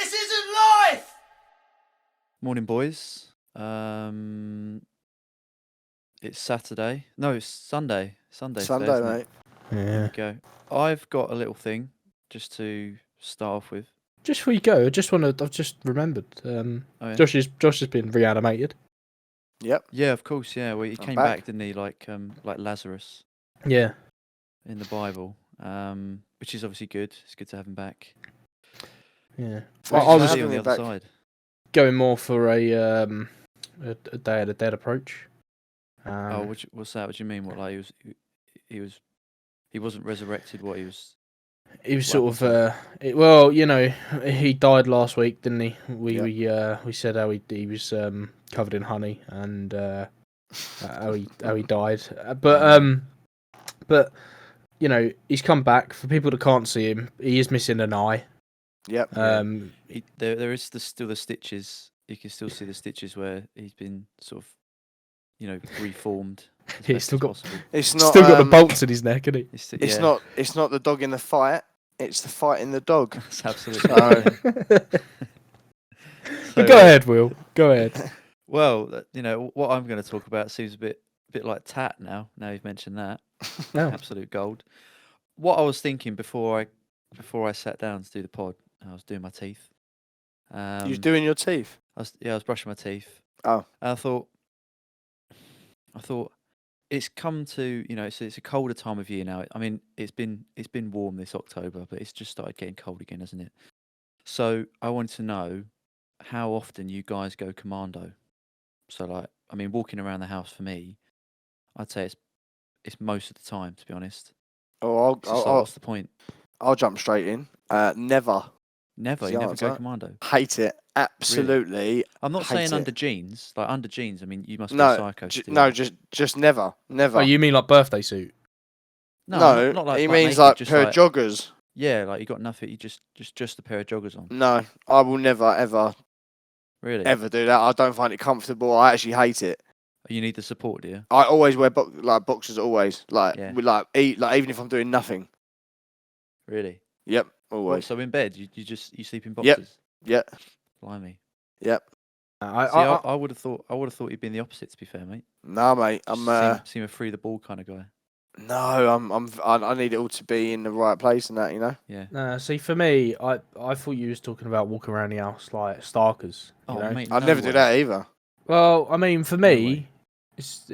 This isn't life! Morning, boys. It's Saturday. No, it's Sunday. Sunday, Sunday, isn't it? mate. There Yeah. we go. I've got a little thing just to start off with. Just before you go, I've just remembered. Oh, yeah? Josh has been reanimated. Yep. Yeah, of course. Yeah, well, he came back, didn't he? Like Lazarus Yeah. in the Bible, which is obviously good. It's good to have him back. Yeah. Well, I was See you on the having other him back. side. going more for a Day of the Dead approach. What's that? What do you mean? What, like he wasn't resurrected? What, he was? He was What sort of he died last week, didn't he? We said how he was covered in honey and how he died. But you know, he's come back. For people that can't see him, he is missing an eye. Yep. There is still the stitches. You can still see the stitches where he's been sort of, reformed. as He's best still as got- possible. It's not. Still got the bolts in his neck, isn't he? It's not. It's not the dog in the fight. It's the fight in the dog. That's absolutely. So- right. But go ahead, Will. Go ahead. Well, what I'm going to talk about seems a bit like tat now. Now you've mentioned that, No. absolute gold. What I was thinking before I sat down to do the pod, I was doing my teeth. You're doing your teeth. I was brushing my teeth. Oh. And I thought it's come to, it's a colder time of year now. I mean, it's been warm this October, but it's just started getting cold again, hasn't it? So I wanted to know how often you guys go commando. So walking around the house for me, I'd say it's most of the time, to be honest. Oh, It's just like, what's the point? I'll jump straight in. Never. Never, the you never answer. go commando. Hate it. Absolutely. I'm not Hate saying it. under jeans. Like under jeans, I mean, you must be No. a psycho. to do No. that. Just never. Never. Oh, you mean like birthday suit? No. not like he butt means naked, like just pair of joggers. Yeah, like you got nothing. You just a pair of joggers on. No. I will never ever Really? ever do that. I don't find it comfortable. I actually hate it. You need the support, do you? I always wear boxers. Always Yeah. with even if I'm doing nothing. Really? Yep. What, Always. so in bed, you sleep in Yep. boxers? Yep. Blimey. Yep. I would have thought you'd been the opposite. To be fair, mate. No, mate. Seem a free the ball kind of guy. No. I need it all to be in the right place and that. You know. Yeah. See, for me, I thought you was talking about walking around the house like starkers. You know? Mate, I'd no never do way. that either. Well, I mean, for No me, way. it's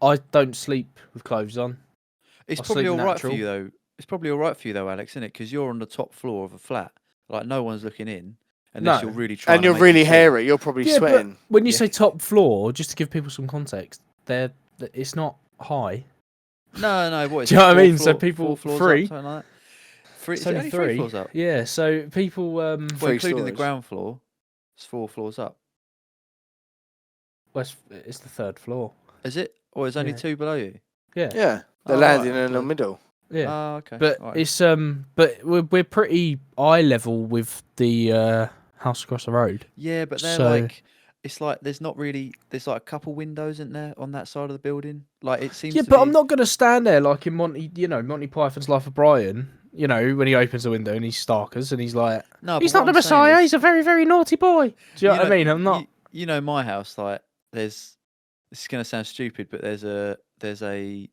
I don't sleep with clothes on. It's I probably sleep all right for natural. you though. It's probably all right for you though, Alex, isn't it? Because you're on the top floor of a flat, like no one's looking in, unless No. you're really trying. And you're to make really it seem- hairy. You're probably Yeah, but sweating. when you Yeah. say top floor, just to give people some context, it's not high. No. What is Do you it, know what I four mean? So floor- people- four floors three. up, something like that? Three. It's Is it only only three. three floors up? Yeah, so people Well, Three including the stories. ground floor, it's 4 floors up. well, it's the third floor. Is it? Or is only Yeah. 2 below you? Yeah. Yeah. The Oh, landing right, in the okay. middle. Yeah. Oh, okay. But Alright. it's but we're pretty eye level with the house across the road. Yeah, but they're so- like, it's like there's not really. There's like a couple windows in there on that side of the building. Like it seems. Yeah, to but be... I'm not gonna stand there like in Monty Python's Life of Brian. You know, when he opens the window and he's starkers and he's like, No, he's but not what the I'm saying Messiah. is- He's a very, very naughty boy. Do you know what I mean? I'm not. You know my house, like there's. This is gonna sound stupid, but there's a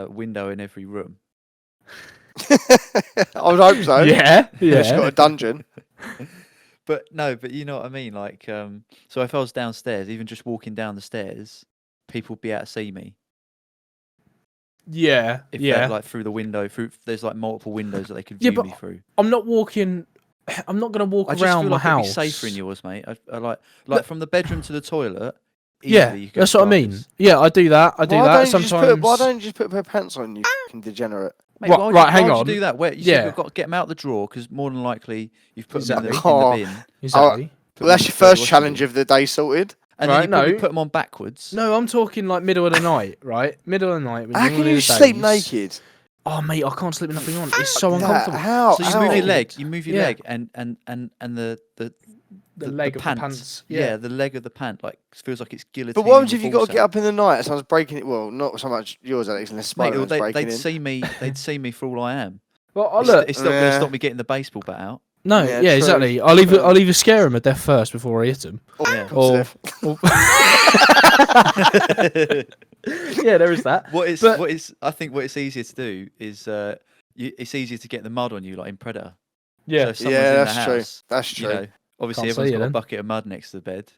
window in every room. I would hope so. Yeah, It's got yeah. a dungeon. But you know what I mean. Like, so if I was downstairs, even just walking down the stairs, people would be able to see me. Yeah, If yeah. they're like through the window, there's like multiple windows that they could Yeah, view but me through. I'm not walking. I'm not gonna walk I just around feel my like house. it'd be safer in yours, mate. I like But- from the bedroom to the toilet. Yeah, easily you could go that's what I mean. starkers. Yeah, I do that. I do Why that don't you sometimes. why don't you just put a pair of pants on, you fucking degenerate? Mate, Right, why'd right, you, hang why'd on. you do that? Where you Yeah. said you've got to get them out the drawer because more than likely you've put them Exactly. Oh. in the bin. Exactly. Well, that's your first challenge of the day sorted. And Right, then you probably no. put them on backwards. No, I'm talking like middle of the night, right? Middle of the night. when How you're can on you the sleep days. naked? Oh, mate, I can't sleep with nothing on. It's so That- uncomfortable. How? So you how? move your leg, Yeah. and The leg of pant. the pants. Yeah, the leg of the pant feels like it's guillotine. But what happens if you got to get up in the night? Someone's breaking it. Well, not so much yours, Alex, unless Mate, Spider-Man's breaking they'd in. see me. They'd see me for all I am. Well, It's, look. it's not going to Yeah. stop me getting the baseball bat out. No, Yeah, yeah, true. exactly. I'll either scare him a death first before I hit him. Yeah. Or yeah, there is that. I think what it's easier to do is it's easier to get the mud on you, like in Predator. So Yeah, if someone's in the that's true. house, That's you true. know, obviously Can't see everyone's you got a then. bucket of mud next to the bed.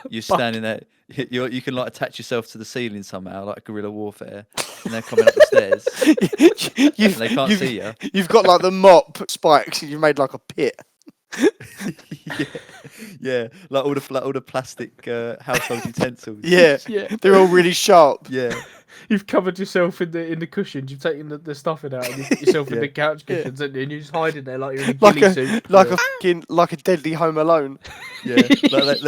You're standing there. You can like attach yourself to the ceiling somehow, like guerrilla warfare, and they're coming up the stairs. And they can't see you. You've got like the mop spikes, and you made like a pit. yeah, like all the plastic household utensils. Yeah, yeah. they're all really sharp. Yeah, You've covered yourself in the cushions. You've taken the stuffing out, and you put yourself in the couch cushions, and you're just hiding there like you're in a ghillie suit. Like a deadly Home Alone. yeah. Like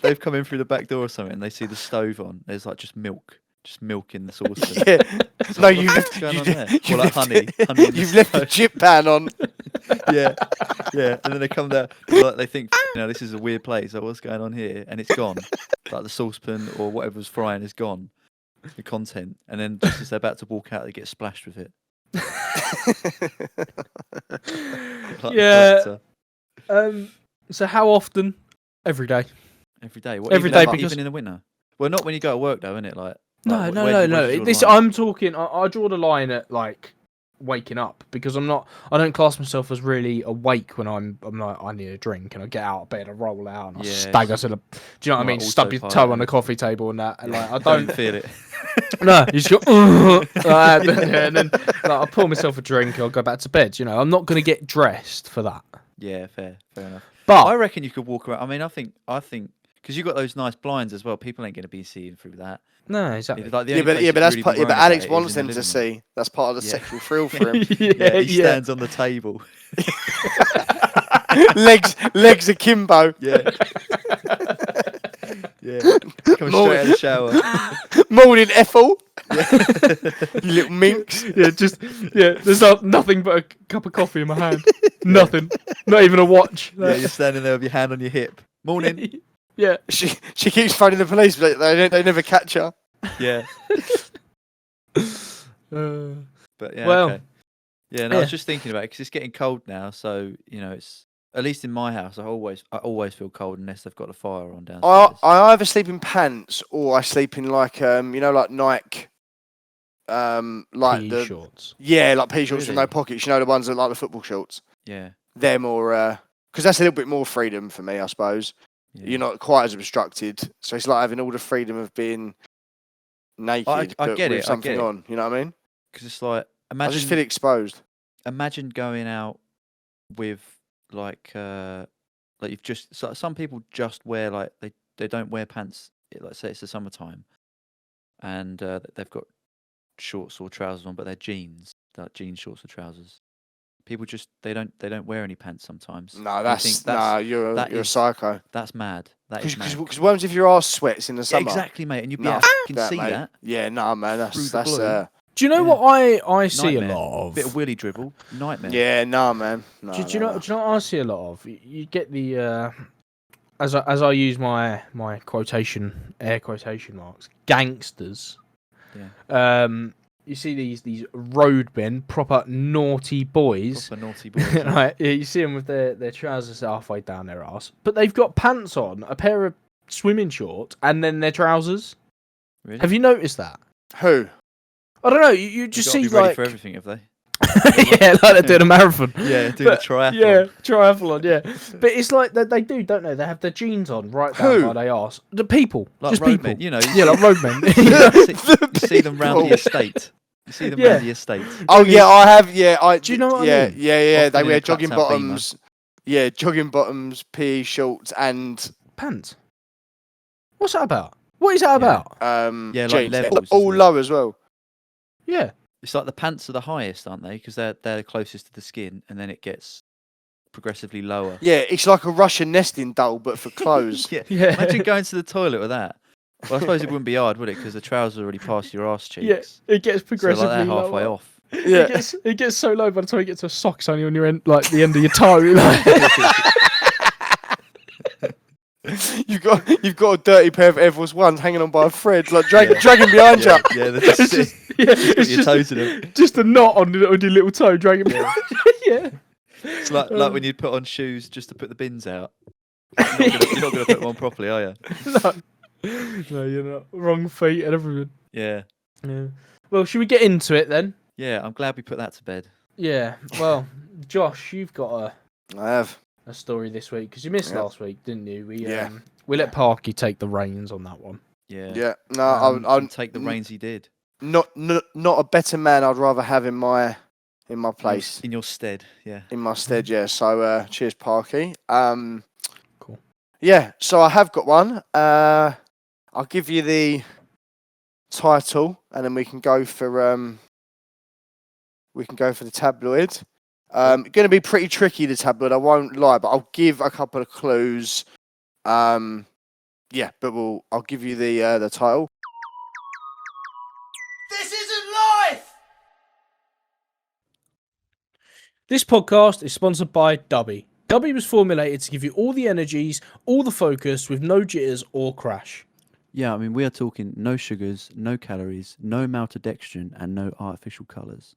they've come in through the back door or something, and they see the stove on. There's like just milk in the saucepan. Yeah. It's No, like, you've what's going on there? you've Or like honey. In the You've left the stove. chip pan on. Yeah, and then they come there, like they think, this is a weird place. Like, what's going on here? And it's gone. Like the saucepan or whatever was frying is gone. The content, and then just as they're about to walk out, they get splashed with it. Like Yeah. So how often? Every day. every day. Every day, because even in the winter. Well, not when you go to work though, innit? Like no. where do you draw the line? I'm talking. I draw the line at like waking up, because I don't class myself as really awake when I'm like, I need a drink, and I get out of bed, I roll out, and I stagger to the. Do you know what I mean? Stub your toe on the coffee table and that, and like I don't feel it. No, you just go, and then like, I pour myself a drink, I'll go back to bed. I'm not gonna get dressed for that. Yeah, fair enough. But I reckon you could walk around. I mean, I think because you've got those nice blinds as well. People ain't going to be seeing through that. no, exactly. Like, but Alex wants them to see. That's part of the sexual thrill for him. Yeah, he stands on the table. legs akimbo. Yeah. Yeah. Come straight out of the shower. Morning, Ethel. You little minx. There's nothing but a cup of coffee in my hand. Nothing. Not even a watch. Yeah, you're standing there with your hand on your hip. Morning. Yeah. She keeps phoning the police, but they never catch her. Yeah. But yeah. Well, okay. Yeah. No, I was just thinking about it because it's getting cold now. So it's at least in my house. I always feel cold unless they've got a fire on downstairs. I either sleep in pants or I sleep in like like Nike. Like pea the shorts. Yeah, like pea shorts with Really? no pockets. The ones that like the football shorts. Yeah. They're more because that's a little bit more freedom for me, I suppose. Yeah. You're not quite as obstructed, so it's like having all the freedom of being naked, I but get with it, something on. You know what I mean? Because it's like I just feel exposed. imagine going out with like you've just some people just wear like they don't wear pants. Like say it's the summertime, and they've got shorts or trousers on, but they're jeans, like jeans, shorts or trousers. People just they don't wear any pants sometimes. No, you're a is- psycho. That's mad. That is mad. Because what happens if your arse sweats in the Yeah, summer? exactly, mate, and you'd be No, able to fucking see mate. that. Yeah, no, man, Through the that's glue. Do you know Yeah. what I see Nightmare. a lot of? Bit of willy dribble, nightmare. yeah, no, man. No, Do you know what I see a lot of? You get the as I use my air quotation marks, gangsters. Yeah. You see these roadmen, proper naughty boys. Proper naughty boys. Yeah. Right, yeah, you see them with their trousers halfway down their ass, but they've got pants on, a pair of swimming shorts, and then their trousers. Really? Have you noticed that? Who? I don't know. You just They've see got to be ready like for everything, have they? yeah, like they're doing a marathon. Yeah, doing a triathlon. Yeah, triathlon. Yeah, but it's like they do, don't they? They have their jeans on right down Who? by their arse. The people, Like just roadmen, people. you Yeah, like roadmen. you see them round the people. estate. You see them Yeah. round the estate. Oh yeah, I have. Yeah, Do you know what I yeah, mean? yeah. Often They in wear a jogging cuts-out bottoms. Yeah, jogging bottoms, PE shorts, and Pants. What's that about? What is that about? Yeah, like jeans. levels, all isn't it? low as well. Yeah. It's like the pants are the highest, aren't they? Because they're closest to the skin, and then it gets progressively lower. Yeah, it's like a Russian nesting doll, but for clothes. Yeah. Yeah. Imagine going to the toilet with that. Well, I suppose it wouldn't be hard, would it? Because the trousers are already past your arse cheeks. Yeah, it gets So progressively like they're halfway lower. off. Yeah. It gets so low by the time you get to a sock, it's only on your end, like the end of your toe. Like. You've got a dirty pair of Air Force Ones hanging on by a thread, like dragging behind you. Yeah, they're just, Yeah, put it's your toes in them. just a knot on your little toe, dragging. Yeah. It's like when you put on shoes just to put the bins out. You're not gonna put them on properly, are you? No, you're not. Wrong feet and everything. Yeah. Yeah. Well, should we get into it then? Yeah, I'm glad we put that to bed. Yeah. Well, Josh, you've got I have. a story this week because you missed Yep. last week, didn't you? Yeah. We let Parky take the reins on that one. Yeah. Yeah. No, I'll take the reins he did. not a better man I'd rather have in my place. In your stead, yeah. In my stead, yeah. So cheers, Parky. Cool. Yeah, so I have got one. I'll give you the title and then we can go for the tabloid. Going to be pretty tricky, the tabloid, I won't lie, but I'll give a couple of clues. Yeah, but I'll give you the title. This isn't life! This podcast is sponsored by Dubby. Dubby was formulated to give you all the energies, all the focus, with no jitters or crash. Yeah, I mean, we are talking no sugars, no calories, no maltodextrin, and no artificial colours.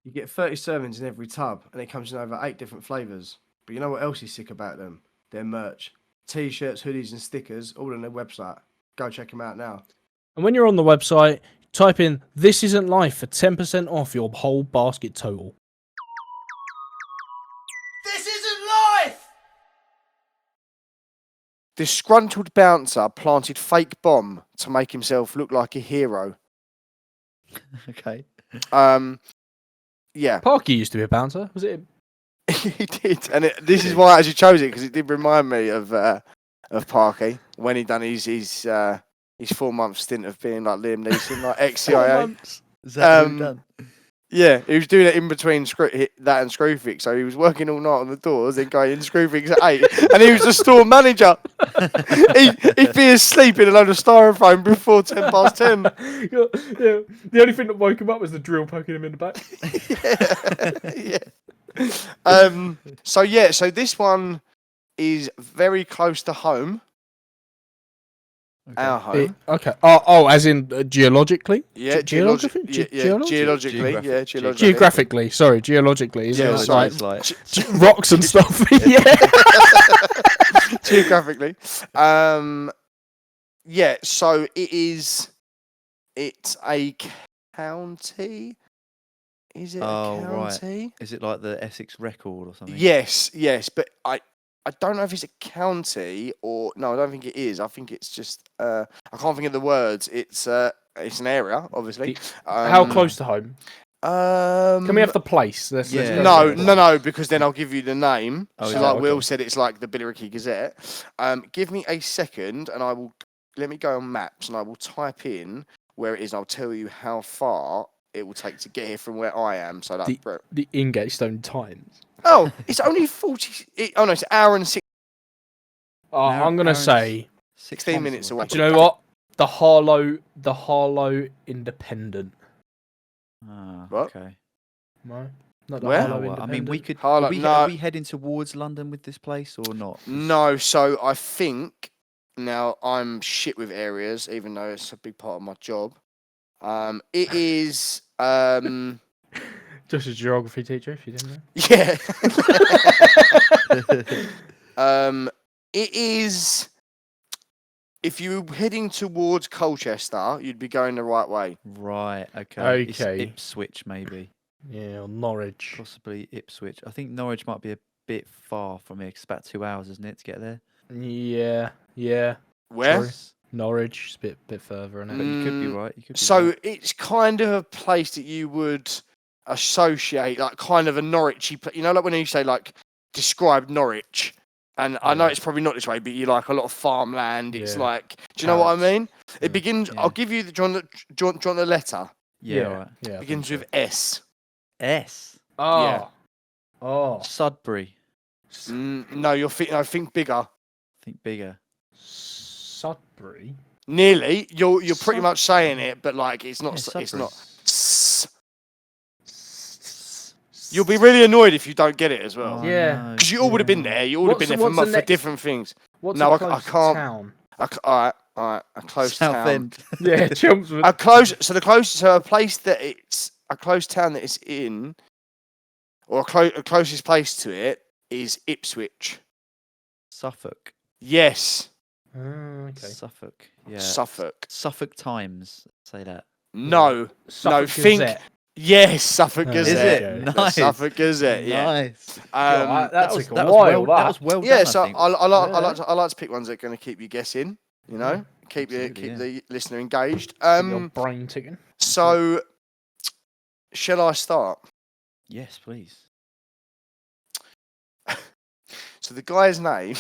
You get 30 servings in every tub, and it comes in over 8 different flavours. But you know what else is sick about them? Their merch. T-shirts, hoodies and stickers, all on their website. Go check them out now. And when you're on the website, type in "This Isn't Life" for 10% off your whole basket total. This isn't life! Disgruntled bouncer planted fake bomb to make himself look like a hero. Okay. Yeah. Parky used to be a bouncer, was it? He did, and this is why I actually chose it, because it did remind me of Parky when he done his 4-month stint of being like Liam Neeson, like ex-CIA. Is that what you've done? Yeah, he was doing it in between that and Screwfix, so he was working all night on the doors, then going in Screwfix at 8, and he was the store manager. He'd be asleep in a load of styrofoam before 10:10. Yeah, the only thing that woke him up was the drill poking him in the back. Yeah. So this one is very close to home. Okay. Our home. Okay. Oh, as in geologically? Yeah, geography? geologically. Yeah, geologically. Geographically, sorry, geologically. Is Yeah, it sorry. like rocks and stuff? Yeah. Geographically. Yeah, so it's a county. Is it a county? Right. Is it like the Essex Record or something? Yes, but I don't know if it's a county or no, I don't think it is. I think it's just I can't think of the words. It's an area, obviously. How close to home? Can we have the place? Let's Yeah. go No, because then I'll give you the name. Oh, So yeah, like okay. Will said, it's like the Billericay Gazette. Give me a second, and let me go on maps, and I will type in where it is. And I'll tell you how far it will take to get here from where I am. So that's the Ingatestone Times. Oh, it's only 40. Oh no, it's an hour and 6. I'm gonna say 16 minutes away. Do you know what? The Harlow Independent. Ah, What? okay. No, not the Where? Harlow I Independent. mean, we could. Harlow- Are no. we heading towards London with this place or not? No, so I think now I'm shit with areas, even though it's a big part of my job. It is Just a geography teacher, if you didn't know. yeah. It is. If you're heading towards Colchester, you'd be going the right way. Right. Okay. It's Okay. Ipswich, maybe. Yeah, or Norwich. Possibly Ipswich. I think Norwich might be a bit far from here. It's about 2 hours, isn't it, to get there? Yeah. Where? Sorry. Norwich, it's a bit further, isn't But it? you could be right. You could be So right. it's kind of a place that you would associate, like kind of a Norwichy. You know, like when you say like describe Norwich, and I know Yeah. it's probably not this way, but you like a lot of farmland. It's Yeah. like, do you know what I Carrots. mean? It Yeah. begins. Yeah. I'll give you the do you want the letter. Yeah. Right. Yeah. I Begins think with S. S. so. yeah. Oh. Sudbury. No, think bigger. Think bigger. Sudbury. Nearly. You're pretty much saying it, but like it's not. Yeah, It's Sudbury. not. You'll be really annoyed if you don't get it as well. Oh, Yeah. no, Because you all would have been yeah. there. You all would have been there What's the for next- different things. What's No, a I close can't- town? All right. A close town. Southend. Yeah, Chelmsford. A close. So a place that it's a close town that it's in. or a closest place to it is Ipswich. Suffolk. Yes, Okay. Suffolk. Yeah. Suffolk. Suffolk Times. Say that. No, Suffolk think. Gazette. Yes, Suffolk Oh, Is Gazette. it? The Nice. Suffolk Gazette. Yeah. Nice. That took a was while. That was well Yeah, done. so I think. I like to pick ones that are going to keep you guessing. You know, keep Absolutely, the listener engaged. Your brain ticking. So shall I start? Yes, please. So the guy's name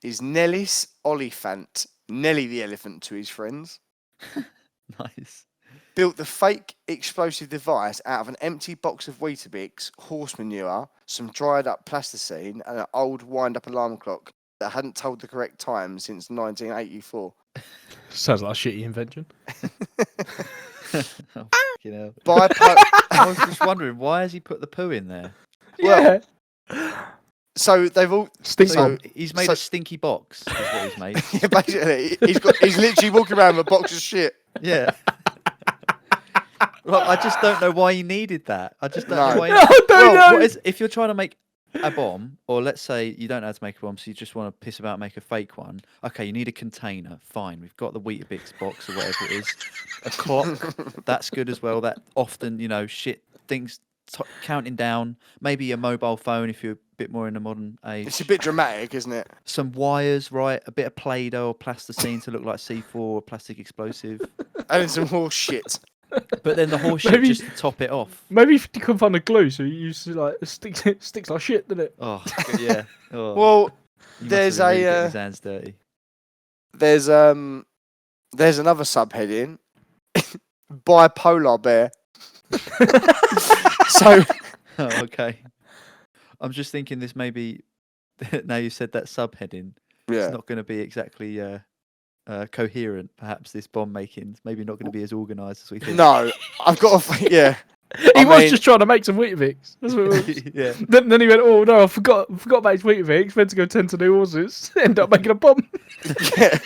is Nellis Oliphant. Nelly the elephant to his friends. Nice. Built the fake explosive device out of an empty box of Weetabix, horse manure, some dried up plasticine, and an old wind up alarm clock that hadn't told the correct time since 1984. Sounds like a shitty invention. Oh, fucking hell. I was just wondering, why has he put the poo in there? Well, So they've all Stinky so- bomb. He's made a stinky box. Is what he's made. yeah, basically he's literally walking around with a box of shit. Yeah. Well, I just don't know why he needed that. I just don't No. know why. No, I don't know. What is, if you're trying to make a bomb, or let's say you don't know how to make a bomb, so you just want to piss about and make a fake one. Okay, you need a container. Fine, we've got the Weetabix box or whatever it is. A clock, that's good as well. That often, shit things counting down. Maybe a mobile phone if you're a bit more in the modern age. It's a bit dramatic, isn't it? Some wires, right? A bit of Play-Doh or plasticine to look like C4 or plastic explosive. And then some horse shit. But then the horse shit Maybe- just to top it off. Maybe if you couldn't find a glue, so you use like sticks like shit, doesn't it? Oh, yeah. Oh, Well, he must there's have been really a, getting his hands dirty. there's another subheading. Bipolar bear. So Oh, okay. I'm just thinking this maybe, now you said that subheading, yeah. it's not going to be exactly coherent, perhaps, this bomb making. It's maybe not going to be as organised as we think. No, I've got to yeah. He I was mean- just trying to make some Weetabix. That's what it was. Yeah. Then he went, oh no, I forgot about his Weetabix. Went to go tend to the horses. Ended up making a bomb. Yeah.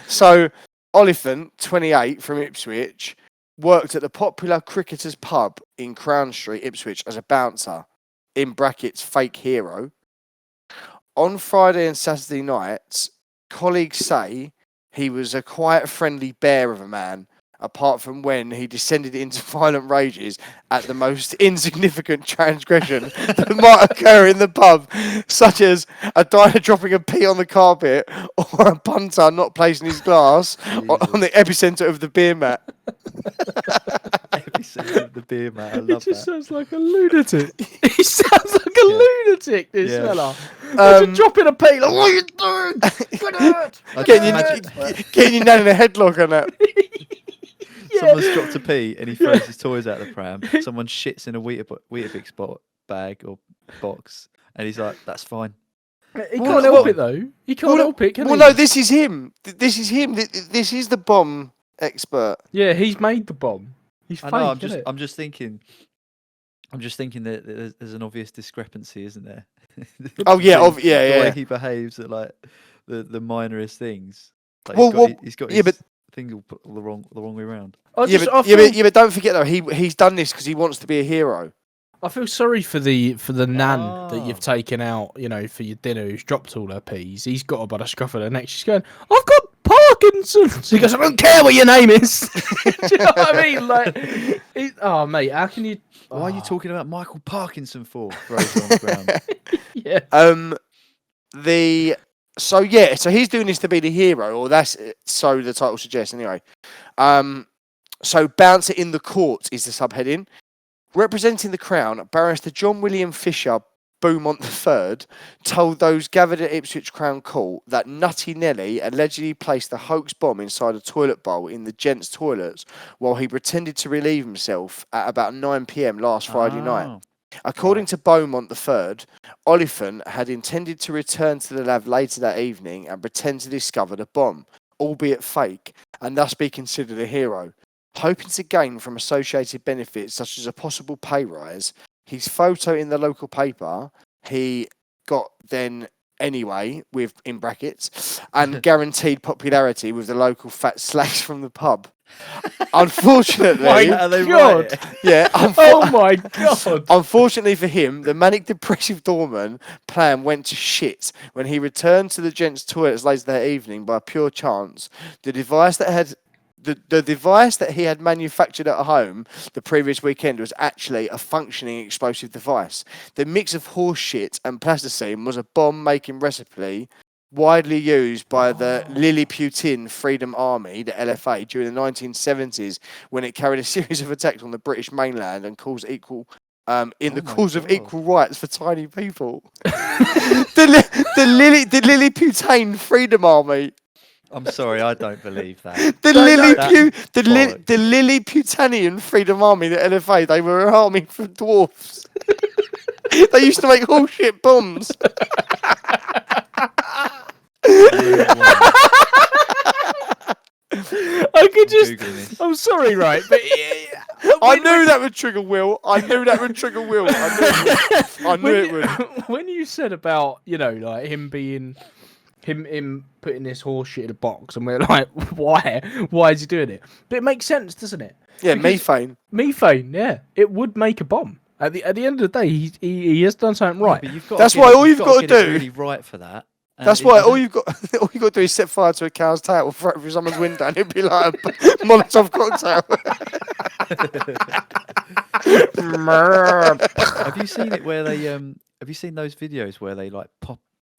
So Oliphant, 28, from Ipswich, worked at the popular Cricketers pub in Crown Street, Ipswich, as a bouncer, in brackets, fake hero. On Friday and Saturday nights, colleagues say he was a quiet, friendly bear of a man, apart from when he descended into violent rages at the most insignificant transgression that might occur in the pub, such as a diner dropping a pee on the carpet or a punter not placing his glass on the epicenter of the beer mat. Epicenter of the beer, man. I He love just that. sounds like a lunatic. He sounds like a lunatic, this Yeah. fella. Just dropping a pee. Like, what are you doing? Get out! I Getting just you, imagine getting your nan in a headlock on that. someone's dropped a pee and he throws his toys out the pram. Someone shits in a Weetabix bag or box, and he's like, "That's fine." He Well, can't help it though. He can't help it, can Well, he? no, this is him. This is him. This is the bomb expert. Yeah, he's made the bomb. He's I fake, know. innit? I'm just thinking that there's an obvious discrepancy, isn't there? Oh yeah, Between yeah, the way yeah. he behaves at like the minorest things. Like, Well, he's got yeah, his but- thing all put all the wrong way around. I Yeah, but don't forget though, he's done this because he wants to be a hero. I feel sorry for the nan that Oh. you've taken out, for your dinner, who's dropped all her peas. He's got her by the scruff of her neck. She's going, I've got Parkinson's. He goes, I don't care what your name is. Do you know what I mean? Like, oh mate, how can you? Why are you talking about Michael Parkinson for? Throws her on the ground. Yeah. So he's doing this to be the hero, or that's so the title suggests anyway. So Bouncer in the Court is the subheading. Representing the Crown, Barrister John William Fisher Beaumont III told those gathered at Ipswich Crown Court that Nutty Nelly allegedly placed a hoax bomb inside a toilet bowl in the gents' toilets while he pretended to relieve himself at about 9 p.m. last Friday night. Oh. According to Beaumont III, Oliphant had intended to return to the lab later that evening and pretend to discover the bomb, albeit fake, and thus be considered a hero. Hoping to gain from associated benefits such as a possible pay rise, his photo in the local paper, he got then anyway, with in brackets, and guaranteed popularity with the local fat slacks from the pub. Unfortunately, My Are they God. right? yeah. Oh my God. Unfortunately for him, the manic depressive doorman plan went to shit when he returned to the gents' toilets later that evening by pure chance. The device that had the device that he had manufactured at home the previous weekend was actually a functioning explosive device. The mix of horse shit and plasticine was a bomb-making recipe widely used by the Lilliputian Freedom Army, the LFA, during the 1970s when it carried a series of attacks on the British mainland and caused in the my cause of God. equal rights for tiny people. the Lilliputian Freedom Army. I'm sorry, I don't believe that. The bollocks. Lilliputian Freedom Army, the LFA, they were an army for dwarfs. They used to make horseshit bombs. No way. I could I'm just. Googling this. I'm sorry, right? But I knew that would trigger Will. I knew it would. When you said about, like him being. Him putting this horse shit in a box, and we're like, why? Why is he doing it? But it makes sense, doesn't it? Yeah, Because methane. Methane, yeah, it would make a bomb. At the end of the day, he has done something right. But you've got That's to why get all it, you've got to get it do- really right for that. And That's it why doesn't- all you got to do is set fire to a cow's tail or throw it through someone's window, and it'd be like a Molotov cocktail. Have you seen it where they Have you seen those videos where they like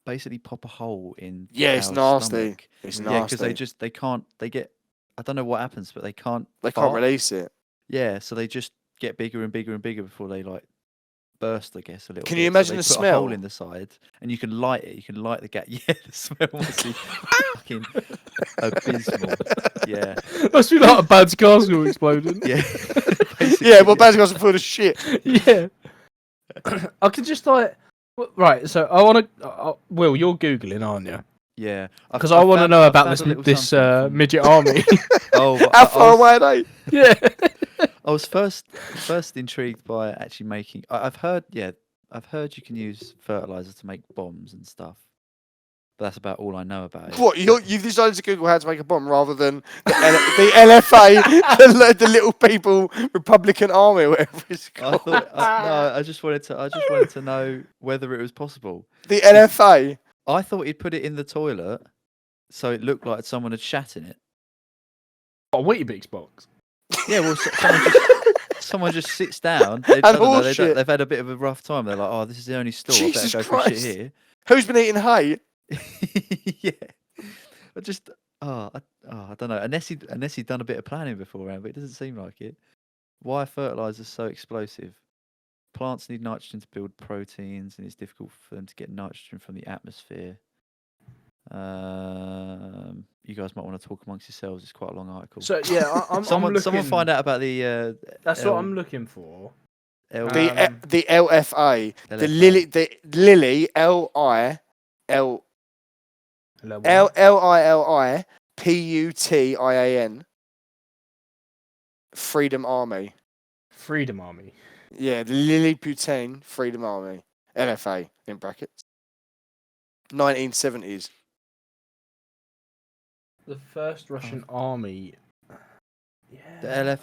basically pop a hole in? the Yeah, it's cow's nasty. stomach? It's Yeah, nasty. because they can't. They get. I don't know what happens, but they can't. They can't fart. release it. Yeah, so they just get bigger and bigger and bigger before they like burst, I guess, a little Can bit. you So imagine they the put smell? a hole in the side, and you can light it. You can light the gas. Yeah, the smell must be fucking abysmal. Yeah, Must be like a Bad's castle exploding. yeah. Yeah, well, Bazzigots are full of shit. Yeah. I could just like. Right, so I want to. Will, you're googling, aren't you? Yeah, Because I want to know about this from- midget army. Oh, well, How far away are they? Yeah. I was first intrigued by actually making. I've heard you can use fertilizer to make bombs and stuff. But that's about all I know about it. What, you've decided to Google how to make a bomb rather than the LFA, the Little People Republican Army, or whatever it's I called. thought no. I just wanted to know whether it was possible. The LFA. I thought he'd put it in the toilet, so it looked like someone had shat in it. A Weetabix box. Yeah, well, someone just sits down. I And don't know, horse shit. they've had a bit of a rough time. They're like, oh, this is the only store. I Jesus better go for shit Christ. here. Who's been eating hay? Yeah, I just I don't know. Unless he'd done a bit of planning beforehand, but it doesn't seem like it. Why are fertilizers so explosive? Plants need nitrogen to build proteins, and it's difficult for them to get nitrogen from the atmosphere. You guys might want to talk amongst yourselves. It's quite a long article. So yeah, I'm someone looking, find out about the. That's what I'm looking for. L- The LFA. The LFA. Lily Lilliputian Freedom Army. Freedom Army. Yeah, the Lilliputian Freedom Army. LFA in brackets. 1970s. The first Russian army. The Yeah.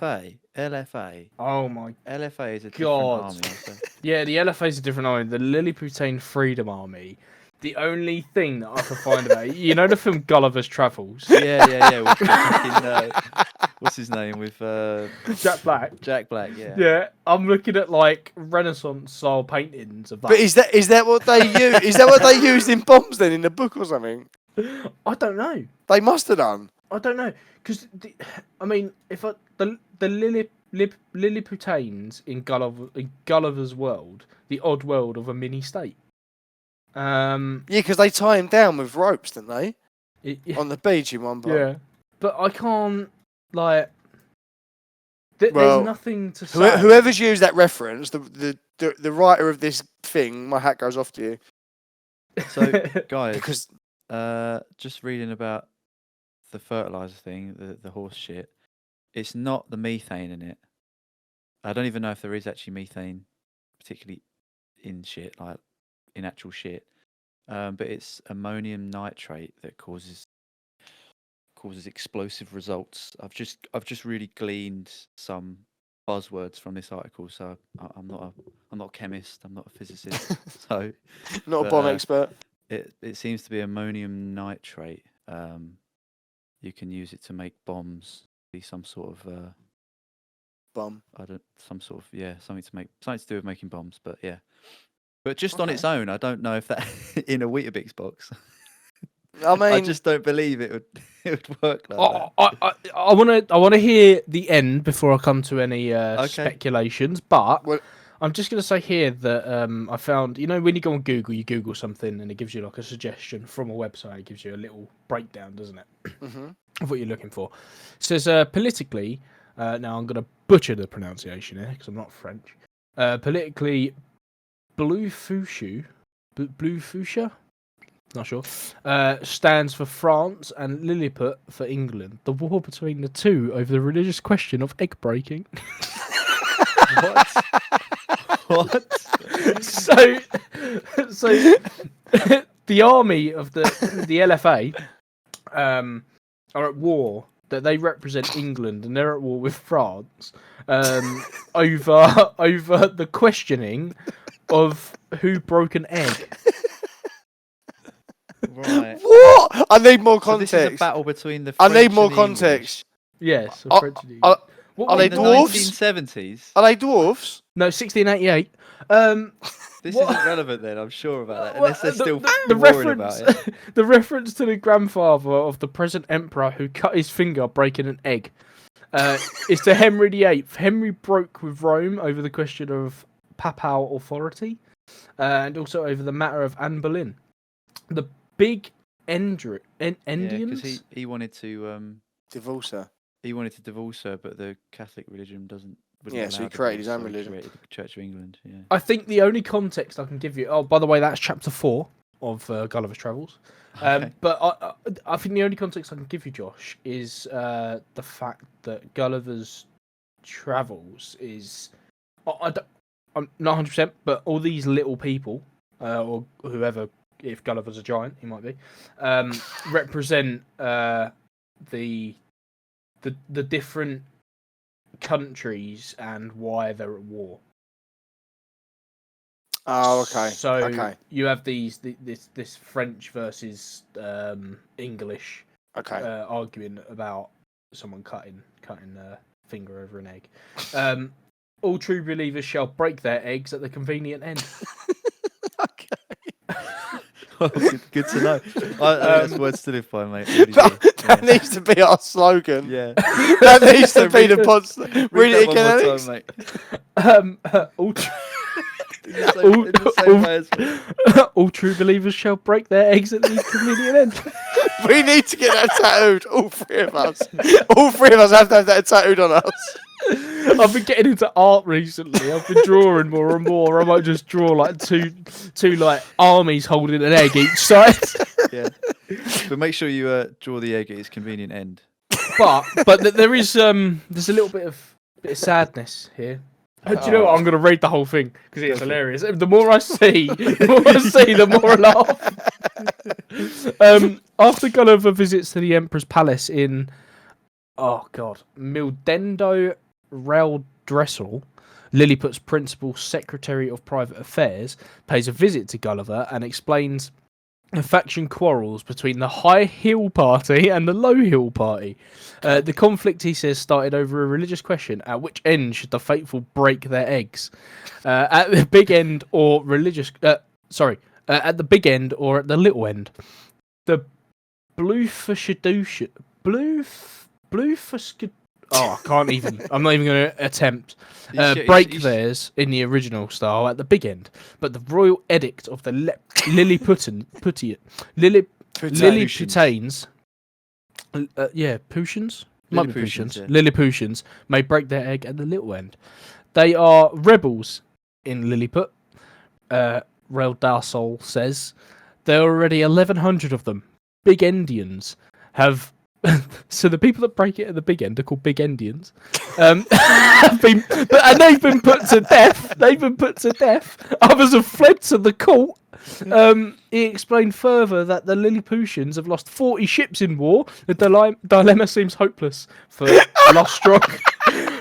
LFA. Oh my. LFA is a God. different army. I think. Yeah, the LFA is a different army. The Lilliputian Freedom Army. The only thing that I could find about it, you know the film Gulliver's Travels? Yeah. With fucking, what's his name? With Jack Black. Jack Black. Yeah. Yeah, I'm looking at like Renaissance style paintings of that. But is that what they use? Is that what they used in bombs then in the book or something? I don't know. They must have done. I don't know because the Lilliputians in Gulliver's World, the odd world of a mini state. Yeah, because they tie him down with ropes, don't they? On the beach in one part. Yeah, but I can't like. Well, there's nothing to say. Whoever's used that reference, the writer of this thing, my hat goes off to you. So, guys, Because just reading about the fertilizer thing, the horse shit. It's not the methane in it. I don't even know if there is actually methane, particularly in shit, like in actual shit. But it's ammonium nitrate that causes causes explosive results. I've just really gleaned some buzzwords from this article. So I'm not a chemist. I'm not a physicist. So Not a but, bomb expert. it seems to be ammonium nitrate. You can use it to make bombs. Be some sort of Bomb. something to do with making bombs. But yeah, but just on Okay. its own, I don't know if that in a Weetabix box. I mean, I just don't believe it would work like that. I want to hear the end before I come to any speculations. But Well- I'm just going to say here that I found, when you go on Google, you Google something and it gives you like a suggestion from a website. It gives you a little breakdown, doesn't it, of what you're looking for. It says politically. Now I'm going to butcher the pronunciation here because I'm not French. Politically, blue fuchsia, not sure, stands for France and Lilliput for England. The war between the two over the religious question of egg breaking. What? So the army of the LFA are at war. That they represent England and they're at war with France over the questioning of who broke an egg. Right. what? I need more So this context. is a battle between the I French need more and the English. context. Yes, Are- French and are- English. are they In the dwarfs? 1970s? Are they dwarfs? No, 1688. This What? isn't relevant then, I'm sure about that. Well, Unless they're the- still the worried reference, about it. the reference to the grandfather of the present emperor who cut his finger breaking an egg is to Henry VIII. Henry broke with Rome over the question of papal authority and also over the matter of Anne Boleyn. The big Yeah, Indians. because he wanted to Divorce her. divorce her, but the Catholic religion wouldn't Yeah, so allow he created his divorce, own so he religion. created the Church of England. Yeah. I think the only context I can give you. Oh, by the way, that's chapter 4 of Gulliver's Travels. Okay. But I think the only context I can give you, Josh, is the fact that Gulliver's Travels is. I'm not 100%, but all these little people, or whoever, if Gulliver's a giant, he might be, represent the different countries and why they're at war. Oh, okay. So Okay. you have this French versus English Okay. arguing about someone cutting a finger over an egg. All true believers shall break their eggs at the convenient end. Good to know. I think that's words to live by, mate. Really do. That needs to be our slogan. Yeah. That needs to be the pod. Read it that again, one more Alex. time, mate. All, tr- In the same way as all true believers shall break their eggs at the convenient end. We need to get that tattooed. All three of us. All three of us have to have that tattooed on us. I've been getting into art recently. I've been drawing more and more. I might just draw like two like armies holding an egg each side. yeah. But make sure you draw the egg at its convenient end. But there is there's a little bit of sadness here. Do you know what? I'm going to read the whole thing because it's hilarious. The more I see, the more I laugh. After Gulliver visits to the Emperor's palace in, Mildendo Reldressel, Lilliput's principal secretary of private affairs, pays a visit to Gulliver and explains the faction quarrels between the High Hill Party and the Low Hill Party. The conflict, he says, started over a religious question: at which end should the faithful break their eggs? At the big end or religious? At the big end or at the little end? The I can't even. I'm not even going to attempt. Break theirs in the original style at the big end, but the royal edict of the Lilliputanes, Putians, might be Lilliputians, Putians, yeah. Lilliputians may break their egg at the little end. They are rebels in Lilliput. Reldarsol says there are already 1,100 of them. Big Endians have So the people that break it at the big end are called big endians. They've been put to death. Others have fled to the court. He explained further that the Lilliputians have lost 40 ships in war. The dilemma seems hopeless for Lostrog,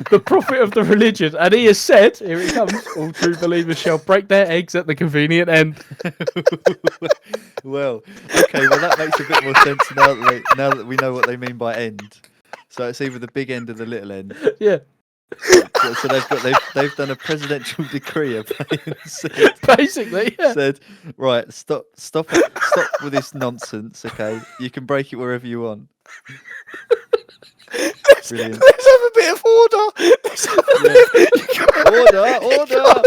the prophet of the religion. And he has said, here it comes, all true believers shall break their eggs at the convenient end. Well, okay, well that makes a bit more sense now that we know what they mean by end. So it's either the big end or the little end. Yeah. So they've done a presidential decree of Basically, yeah. said, right, stop with this nonsense, okay? You can break it wherever you want. Brilliant. Let's have a bit of order. Order.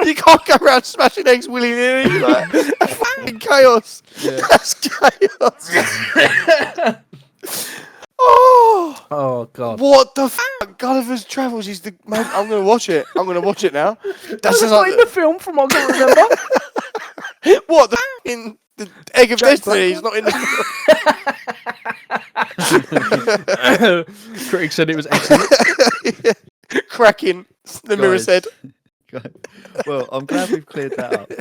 You can't go around smashing eggs willy-nilly. Like, that's fucking chaos. Yeah. That's chaos. Oh God. What the fuck? Gulliver's Travels is the... Mate, I'm going to watch it. now. That's not in the film from what I can remember. What? The Egg of Destiny is not in the film. Critics said it was excellent. Cracking, the mirror Guys. said. Well, I'm glad we've cleared that up.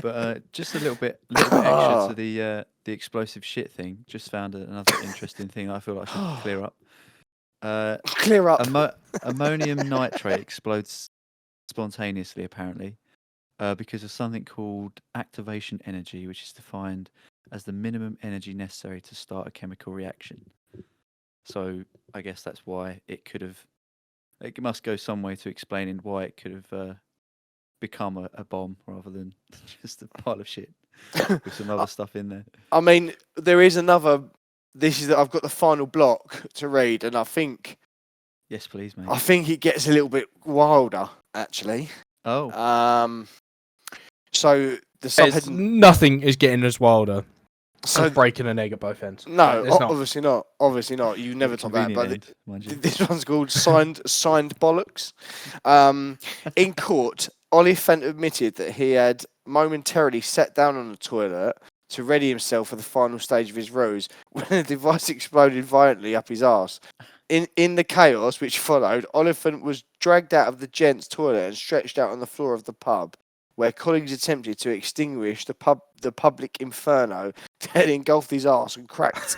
But just a little bit extra to the explosive shit thing. Just found another interesting thing I feel like I should clear up. Clear up. Ammonium nitrate explodes spontaneously, apparently, because of something called activation energy, which is defined as the minimum energy necessary to start a chemical reaction. So I guess that's why it could have. It must go some way to explaining why it could have become a bomb rather than just a pile of shit with some other stuff in there. I mean, there is another. I've got the final block to read, and I think. Yes, please, mate. I think it gets a little bit wilder, actually. Oh. So the subheading. Nothing is getting us wilder. So breaking an egg at both ends. No, It's not. obviously not. Obviously not. You never top that. But Convenient end, mind you. this one's called signed bollocks. In court, Oliphant admitted that he had momentarily sat down on the toilet to ready himself for the final stage of his ruse when a device exploded violently up his arse. In the chaos which followed, Oliphant was dragged out of the gents' toilet and stretched out on the floor of the pub, where colleagues attempted to extinguish the public inferno that engulfed his arse and cracked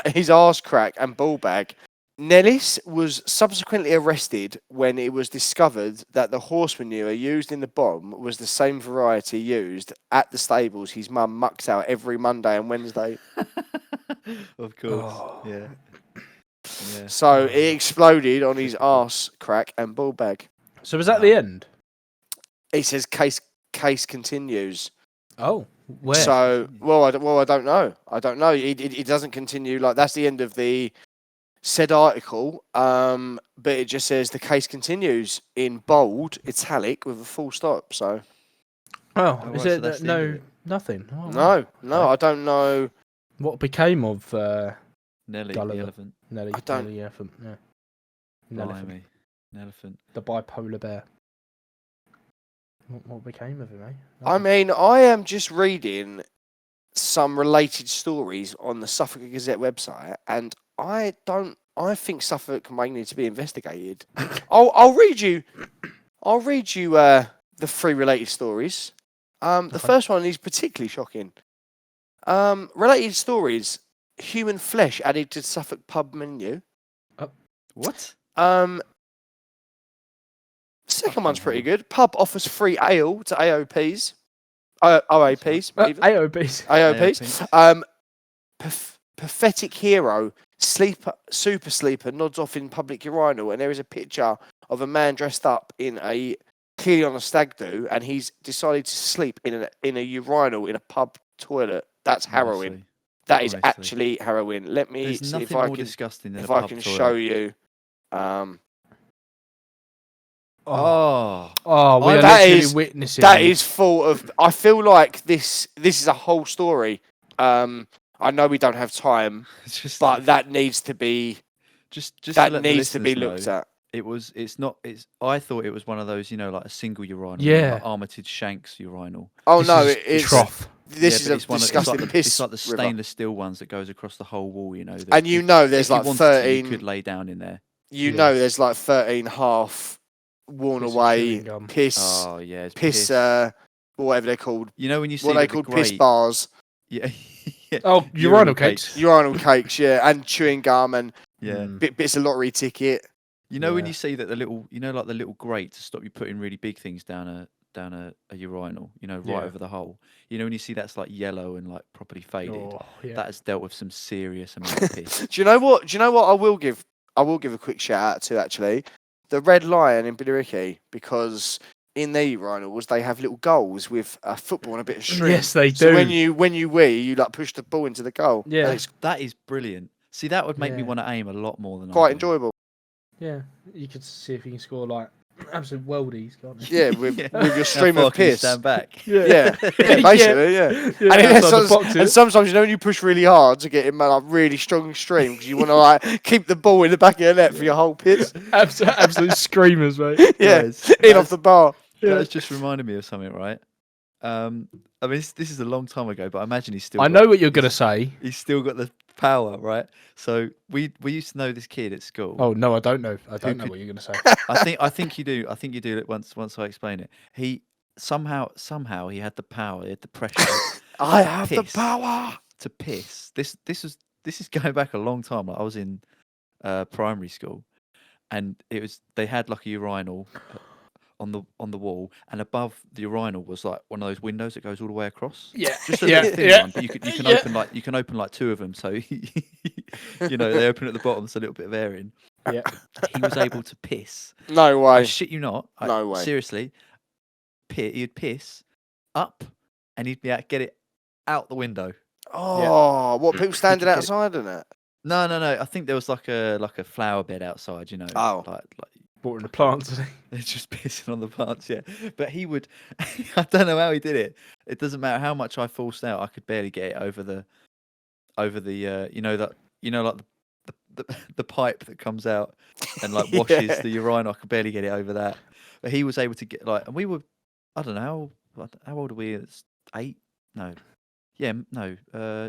his arse crack and ball bag. Nellis was subsequently arrested when it was discovered that the horse manure used in the bomb was the same variety used at the stables his mum mucks out every Monday and Wednesday. Of course, yeah. So it exploded on his arse crack and ball bag. So was that the end? It says case continues. Oh, where? So I don't know. It doesn't continue. Like that's the end of the said article. But it just says the case continues in bold, italic with a full stop. So. Oh, Oh, is right, it so that's the no end of it. nothing? Oh, No, I don't know. What became of Nelly Gulliver. the elephant. Nelly? I don't- Nelly the elephant. Yeah. Nelephant. Blimey. An elephant. The bipolar bear. What became of him, eh? I mean, I am just reading some related stories on the Suffolk Gazette website, and I think Suffolk may need to be investigated. I'll read you the 3 related stories. The first one is particularly shocking. Related stories: human flesh added to Suffolk pub menu. What? Second one's pretty good. Pub offers free ale to AOPs. OAPs. even. AOBs. AOPs. Pathetic hero, super sleeper nods off in public urinal, and there is a picture of a man dressed up clearly on a stag do, and he's decided to sleep in a urinal in a pub toilet. That's harrowing. Honestly. That is Honestly. actually harrowing. Let me There's see nothing if I more can disgusting than if a I pub can toilet. show you. Oh. Oh, we are that literally is- witnessing. That is full of. I feel like this is a whole story. I know we don't have time, It's just but that needs to be just to that let the needs to be listeners looked know, at. I thought it was one of those, like a single urinal, Yeah. like Armitage Shanks urinal. Oh This no, is it's trough. This but is it's a one of- disgusting piss It's like the river. stainless steel ones that goes across the whole wall. You know. that And you if- know there's if you like wanted 13. you could lay down in there. You Yeah. know there's like 13 half worn Piece of away chewing gum. piss, Oh yeah, it's piss, whatever they're called. you know when you see What are they the called? Piss grate- bars, Yeah. Yeah. Oh, urinal cakes. urinal cakes, yeah, and chewing gum and Yeah. Mm. bits of lottery ticket. You know when Yeah. you see that the little, like the little grate to stop you putting really big things down a urinal, right Yeah. over the hole. You know when you see that's like yellow and like properly faded. Oh, yeah. That has dealt with some serious amount of piss. Do you know what? I will give a quick shout out to actually the Red Lion in Billericay, because in their urinals they have little goals with a football and a bit of string. Yes, they So do. when you wee, you like push the ball into the goal. Yeah. And it's That is brilliant. See, that would make me Yeah. want to aim a lot more than I quite do. enjoyable. Yeah, you could see if you can score like absolute worldies, can't you? Yeah, with your How stream far of can you piss. then back. Yeah, basically, yeah. Yeah, And, outside the boxes. and sometimes you know when you push really hard to get in like really strong stream because you want to like keep the ball in the back of your net for your whole piss. Absolute screamers, mate. Yeah, Guys, in that's- off the bar. That's just reminded me of something, right? I mean, this is a long time ago, but I imagine he's still. I know what you're gonna say. He's still got the power, right? So we used to know this kid at school. Oh no, I don't know. I don't know could- what you're gonna say. I think you do. I think you do it once I explain it. He somehow he had the power, he had the pressure I have the piss. power. to piss. This is going back a long time. Like I was in primary school, and they had like a urinal on the wall, and above the urinal was like one of those windows that goes all the way across. Yeah, Just a yeah, little thin yeah. one, but you can Yeah. open like two of them, so they open at the bottom, so a little bit of air in. Yeah. He was able to piss. No I way. shit you not. No way. Seriously, he'd piss up, and he'd be get it out the window. Oh, what people standing get it. outside in it? No. I think there was like a flower bed outside. Oh. like Watering the plants. they're just pissing on the plants. Yeah, but he would. I don't know how he did it. It doesn't matter how much I forced out. I could barely get it over the the pipe that comes out and like washes Yeah. the urinal. I could barely get it over that. But he was able to get and we were, I don't know how old are we? It's 8? No. Yeah, no,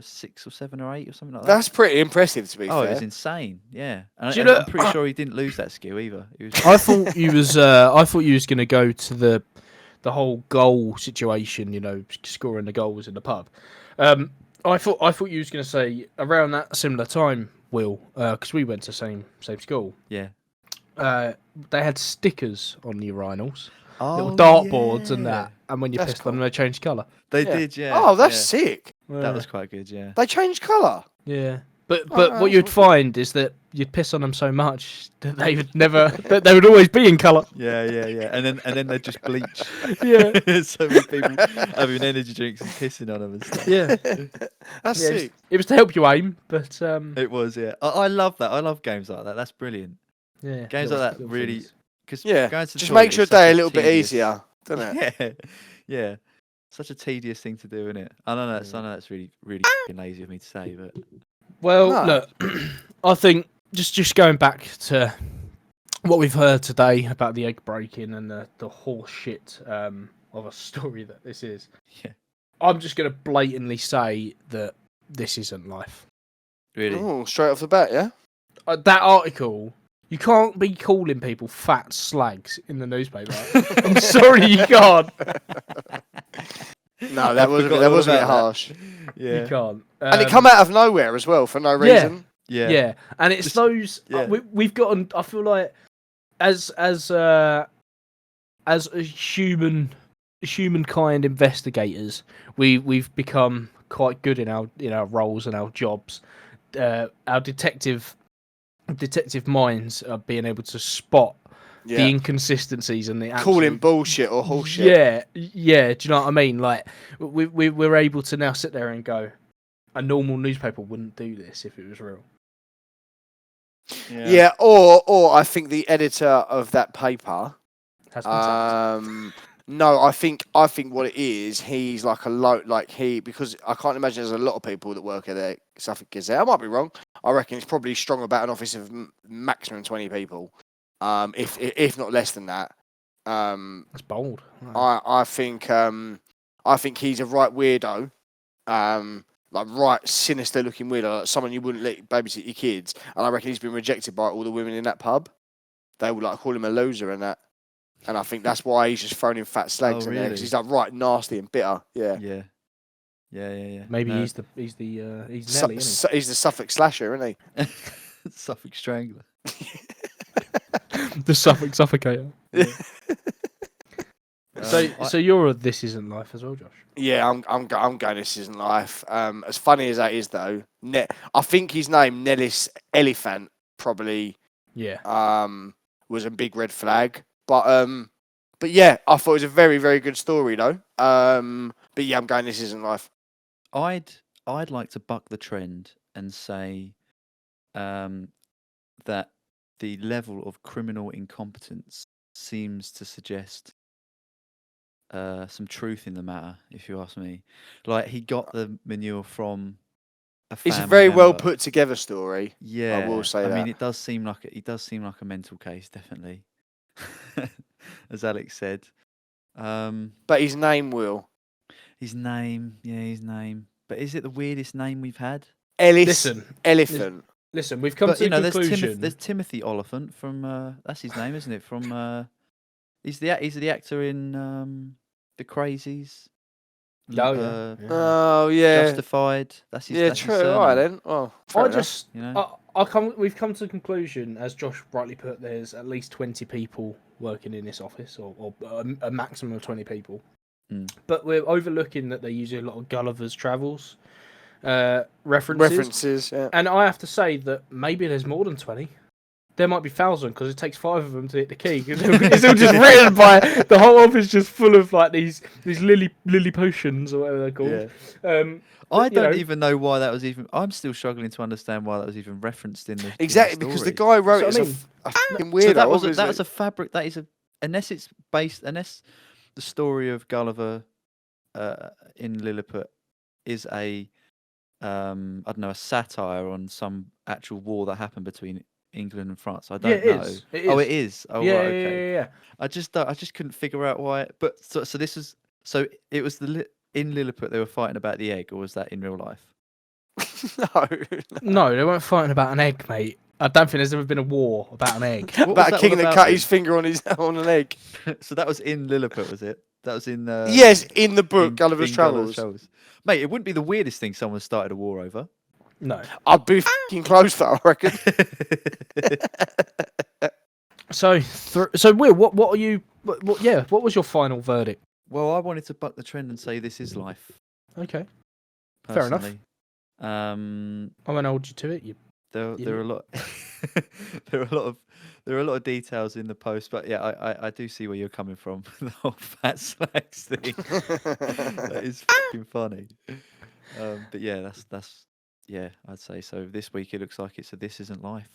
6 or 7 or 8 or something like that. That's pretty impressive, to be Oh, it fair. was insane. Yeah, and Do you and know- I'm pretty sure he didn't lose that skill either. He was, I thought you was. I thought you was gonna go to the whole goal situation. Scoring the goals in the pub. I thought you was gonna say around that similar time, Will, because we went to same school. yeah. They had stickers on the urinals, Oh, little dartboards and that, and when you That's pissed on them, cool. they changed colour. They Yeah. did, yeah. Oh, that's yeah. sick. That was quite good, yeah. They changed colour. Yeah. But Oh, what that's you'd awesome. find is that you'd piss on them so much that they would never that they would always be in colour. Yeah. And then they'd just bleach. Yeah. So many people having energy drinks and pissing on them and stuff. Yeah. That's Yeah, sick. it was to help you aim, but It was, yeah. I love that. I love games like that. That's brilliant. yeah. Games little- like that little really, things. because Yeah. going to the Just toilet makes your is such day a little bit tedious- easier, doesn't it? Yeah. Such a tedious thing to do, isn't it? I know that's really f***ing lazy of me to say, but Well, No. look, I think just going back to what we've heard today about the egg breaking and the horse shit of a story that this is. Yeah. I'm just going to blatantly say that this isn't life. really. Oh, straight off the bat, yeah. That article, you can't be calling people fat slags in the newspaper. I'm sorry, you can't. No, that was a forgot all bit about that. harsh. Yeah. You can't. And it come out of nowhere as well for no reason. Yeah. Yeah, and it's Just- those yeah. we've gotten. I feel like as a humankind investigators, we've become quite good in our roles and our jobs. Our detective minds are being able to spot the Yeah. inconsistencies and the Calling absolute bullshit or horseshit. yeah. Do you know what I mean? Like we're able to now sit there and go, a normal newspaper wouldn't do this if it was real. Yeah, or I think the editor of that paper. Has been sacked. No, I think what it is, he's like because I can't imagine there's a lot of people that work at the Suffolk Gazette. I might be wrong. I reckon it's probably strong about an office of maximum 20 people, if not less than that. That's bold. I think he's a right weirdo, like right sinister looking weirdo, like someone you wouldn't let babysit your kids. And I reckon he's been rejected by all the women in that pub. They would like call him a loser and that. And I think that's why he's just thrown in fat slags in there, because he's like right nasty and bitter. Yeah. Yeah. Maybe No. he's Nelly, isn't He's the Suffolk slasher, isn't he? Suffolk Strangler. he? The Suffolk suffocator. Yeah. So you're a This Isn't Life as well, Josh? Yeah, I'm going. This isn't life. As funny as that is, though, I think his name Nellis Elephant probably Yeah. was a big red flag. But yeah, I thought it was a very, very good story though. But yeah, I'm going. This isn't life. I'd like to buck the trend and say that the level of criminal incompetence seems to suggest some truth in the matter, if you ask me. Like, he got the manure from a family It's a very well member. put together story. Yeah, I will say that. I mean, it does seem like a mental case, definitely, as Alex said. But his name, Will. His name. But is it the weirdest name we've had? Listen, Elephant. Listen, we've come But to the conclusion. there's Timothy Oliphant from that's his name, isn't it? From he's the actor in The Crazies. Oh, yeah. Oh yeah. Justified. That's his. Yeah, that's his true. surname, All right then. Oh, fair enough. You know? We've come to the conclusion, as Josh rightly put, there's at least 20 people working in this office, or a maximum of 20 people. But we're overlooking that they use a lot of Gulliver's Travels references. Yeah. And I have to say that maybe there's more than 20. There might be 1,000 because it takes 5 of them to hit the key. It's all just written by the whole office, just full of like these lily potions or whatever they're called. Yeah. I don't even know why that was even. I'm still struggling to understand why that was even referenced in the Exactly, in the because the story. guy wrote So, it I as a fucking weirdo. So that was obviously. a fabric. That is unless the story of Gulliver in Lilliput is a I don't know, a satire on some actual war that happened between England and France. I don't know. It is. Oh, it is. Oh, Yeah, right, okay. yeah. I just couldn't figure out why. But so it was in Lilliput they were fighting about the egg, or was that in real life? No, they weren't fighting about an egg, mate. I don't think there's ever been a war about an egg. About a king that cut his finger on an egg. So that was in Lilliput, was it? That was in yes, in the book Gulliver's Gulliver's Travels. Travels. Mate, it wouldn't be the weirdest thing someone started a war over. No. I'd be fucking close though, I reckon. So Will, what are you? What was your final verdict? Well, I wanted to buck the trend and say this is life. Okay, fair enough. Personally. I won't hold you to it. There are a lot. there are a lot of details in the post, but yeah, I do see where you're coming from. The whole fat slacks thing. That is fucking funny. But yeah, that's I'd say so. This week it looks like it's a This Isn't Life.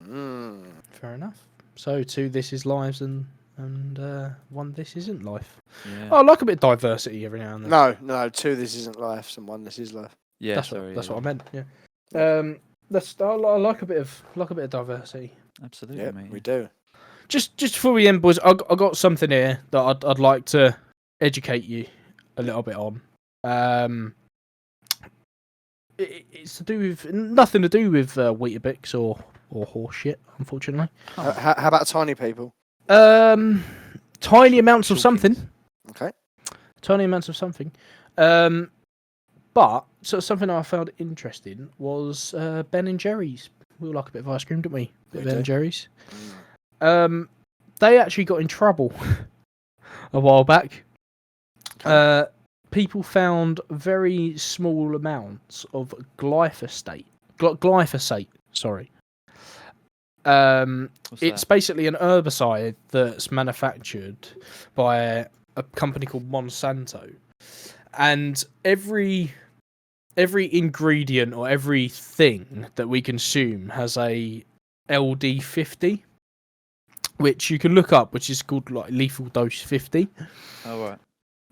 Fair enough. So 2 This Is Lives and 1 This Isn't Life. Yeah. I like a bit of diversity every now and then. No, 2 This Isn't Life and 1 This Is Life. Yeah, that's what I meant. Yeah. I like a bit of diversity. Absolutely, Yeah, mate. we do. Just before we end, boys, I got something here that I'd like to educate you a little bit on. It's to do with nothing to do with Weetabix or horse shit, unfortunately. How about tiny people? Tiny amounts of something. Okay. Tiny amounts of something. But something I found interesting was Ben and Jerry's. We all like a bit of ice cream, don't we? Bit of Ben and Jerry's. They actually got in trouble a while back. People found very small amounts of glyphosate. Sorry. It's basically an herbicide that's manufactured by a company called Monsanto, and every ingredient or everything that we consume has a LD50, which you can look up, which is called like lethal dose 50. Oh, right.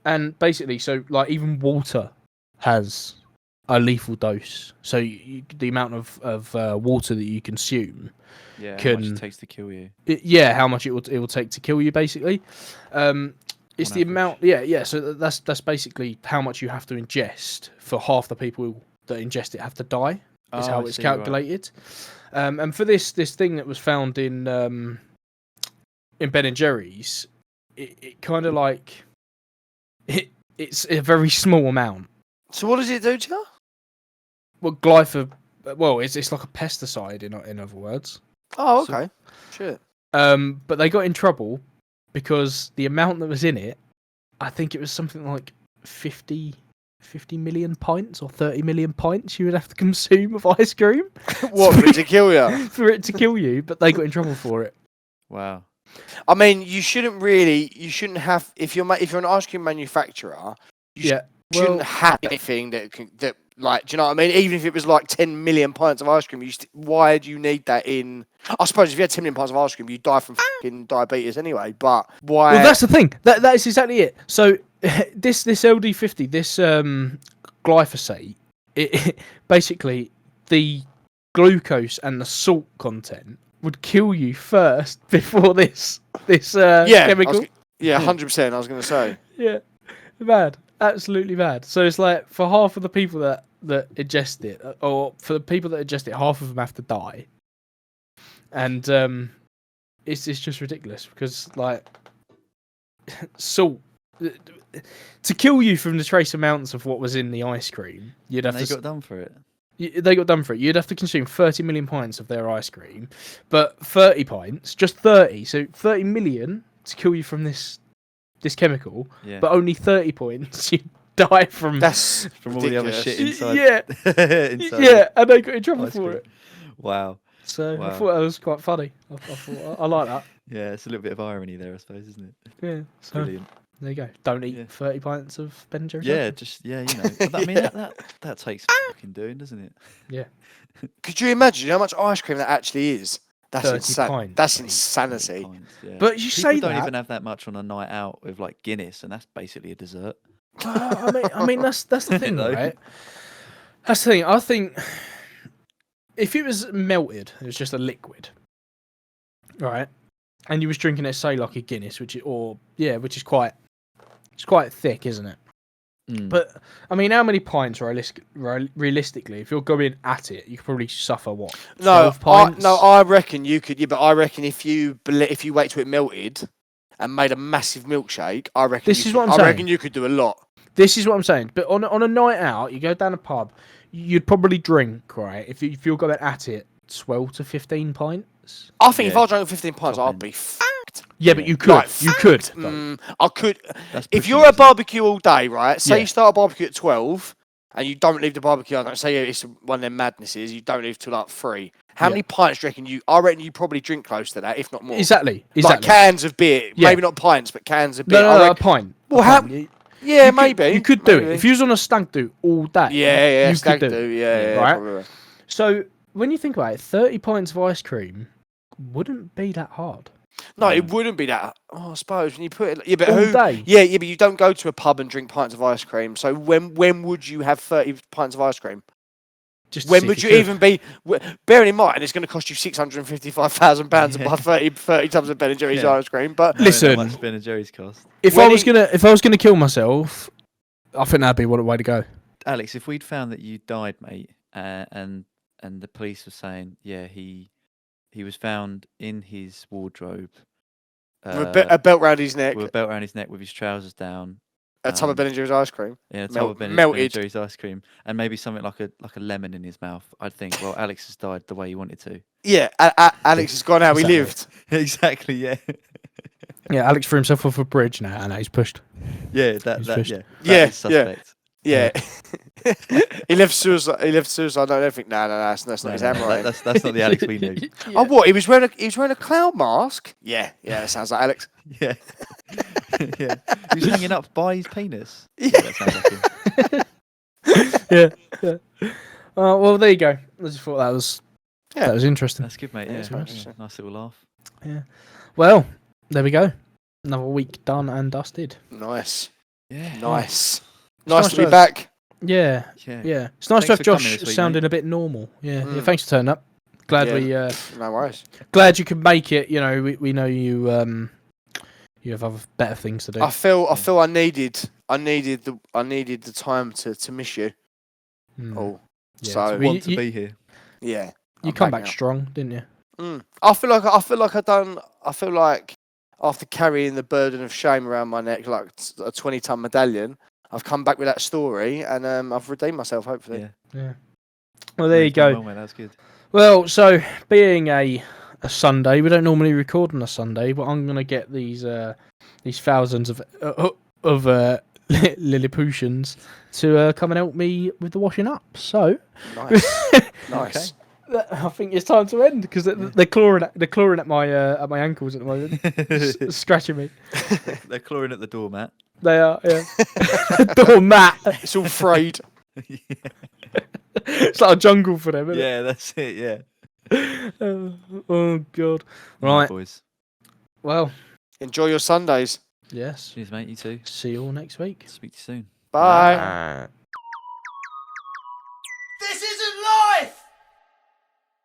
And basically, so like even water has a lethal dose. So the amount of water that you consume, how much it takes to kill you. How much it will take to kill you, basically. It's on the average. amount. Yeah. So that's basically how much you have to ingest for half the people that ingest it have to die. Is Oh, how I it's see, right. calculated. And for this thing that was found in Ben and Jerry's, it kind of like it's a very small amount. So what does it do to you? Well, it's like a pesticide in other words. Oh, So- okay. Shit. But they got in trouble because the amount that was in it, I think it was something like 50 million pints or 30 million pints you would have to consume of ice cream What, for it to kill you? for it to kill you, but they got in trouble for it. Wow. I mean, you shouldn't have, if you're an ice cream manufacturer, you shouldn't have anything that like, do you know what I mean? Even if it was like 10 million pints of ice cream, why do you need that in? I suppose if you had 10 million pints of ice cream, you'd die from fucking diabetes anyway. But why? Well, that's the thing. That is exactly it. So this LD50, this glyphosate, it basically the glucose and the salt content would kill you first before this chemical. Yeah, 100%. I was going to say. Yeah, bad, absolutely bad. So it's like for half of the people that ingest it, or for the people that ingest it, half of them have to die, and it's just ridiculous because like salt to kill you from the trace amounts of what was in the ice cream, you'd have And they to. got done for it. They got done for it. You'd have to consume 30 million pints of their ice cream, but 30 pints, just 30, so 30 million to kill you from this chemical, Yeah. but only 30 points you die from. That's From all the other ridiculous. shit inside. Yeah, inside yeah, and they got in trouble ice for cream. it. Wow. So I Wow. thought that was quite funny. I thought I like that. Yeah, it's a little bit of irony there, I suppose, isn't it? Yeah, so Brilliant. there you go. Don't eat Yeah. 30 pints of Ben and Jerry's. Yeah, just you know. But I mean, that takes fucking doing, doesn't it? Could you imagine how much ice cream that actually is? That's 30 insane. pints. That's 30 insanity. pints, yeah. But you People say don't that. even have that much on a night out with like Guinness, and that's basically a dessert. I mean that's the thing, No. right? That's the thing. I think if it was melted, it was just a liquid, right? And you was drinking it, say, like a Guinness, which is quite thick, isn't it? Mm. But I mean, how many pints realistically, if you're going at it, you could probably suffer what? No, 12 pints? I reckon you could. Yeah, but I reckon if you wait till it melted and made a massive milkshake, I reckon. This is what I'm I saying. reckon you could do a lot. This is what I'm saying. But on a night out, you go down a pub, you'd probably drink, right? If you're going at it, 12 to 15 pints. I think if Yeah. I drank 15 pints, Top I'd end. be fucked. Yeah, but Yeah. you could. Like, You could. though. I could. That's If pushing you're it, at a isn't it? barbecue all day, right? Say Yeah. you start a barbecue at 12 and you don't leave the barbecue. I don't say it's one of them madnesses. You don't leave till like 3. How Yeah. many pints do you reckon I reckon you probably drink close to that, if not more. Exactly. Like cans of beer. Yeah. Maybe not pints, but cans of beer. No, I a reckon- pint. Well, a how- pint. Yeah, You could- maybe. You could do maybe. it. If you was on a stag do all day. Yeah, you stag could do. do. Yeah, Right? probably. So when you think about it, 30 pints of ice cream wouldn't be that hard. No, Yeah. it wouldn't be that. Oh, I suppose when you put it. Yeah, but All who? day. Yeah, but you don't go to a pub and drink pints of ice cream. So when would you have 30 pints of ice cream? Just to When see would if you could. even be? Bearing in mind, it's going to cost you £655,000 to buy 30 tubs of Ben and Jerry's Yeah. ice cream. But Knowing Listen. how much Ben and Jerry's cost. If when I was he- gonna kill myself, I think that'd be what a way to go. Alex, if we'd found that you died, mate, and the police were saying, yeah, he was found in his wardrobe with a belt round his neck, with a belt around his neck, with his trousers down, a tub of Ben and Jerry's ice cream. in a tub Mel- of Ben and melted. Jerry's ice cream, and maybe something like a lemon in his mouth, I'd think, well, Alex has died the way he wanted to. Yeah, Alex has gone how he Exactly. lived. Exactly, yeah. Yeah, Alex threw himself off a bridge now, and he's pushed. Yeah, He's that fished. yeah. Yeah, that is suspect. Yeah. he left suicide. I don't think. No, that's not No, his no, handwriting. that's not the Alex we knew. Oh, what? He was wearing a clown mask. Yeah, that sounds like Alex. Yeah. Yeah. He was hanging up by his penis. Yeah, that sounds like him. Yeah. Well, there you go. I just thought that was interesting. That's good, mate. Yeah, Yeah, it's yeah, interesting. nice little laugh. Well, there we go. Another week done and dusted. Nice, Yeah. nice, nice nice to be to have- back. Yeah, Yeah. yeah. It's nice Thanks to have for coming Josh this week, sounding mate. a bit normal. Yeah, yeah. Mm. Thanks for turning up. Glad Yeah. we No worries. glad you could make it. You know, we know you You have other better things to do. I feel I needed the time to miss you. Hmm. Oh, Yeah, so well, Want to be here. yeah. You I'm come back now. strong, didn't you? I feel like after carrying the burden of shame around my neck like a 20-ton medallion, I've come back with that story and I've redeemed myself. Hopefully. Yeah. Yeah. Well, there you You've done go. well, mate. That's good. Well, so being a Sunday, we don't normally record on a Sunday, but I'm gonna get these thousands of Lilliputians to come and help me with the washing up. So Nice. Nice. I think it's time to end because they're clawing at my ankles at the moment, scratching me. They're clawing at the doormat. They are, yeah. Doormat. It's all frayed. Yeah. It's like a jungle for them, isn't Yeah, that's it. Yeah. Oh god. Right, Right. boys. Well, Enjoy your Sundays. yes. Cheers, mate. You too. See you all next week. Speak to you soon. Bye. Bye.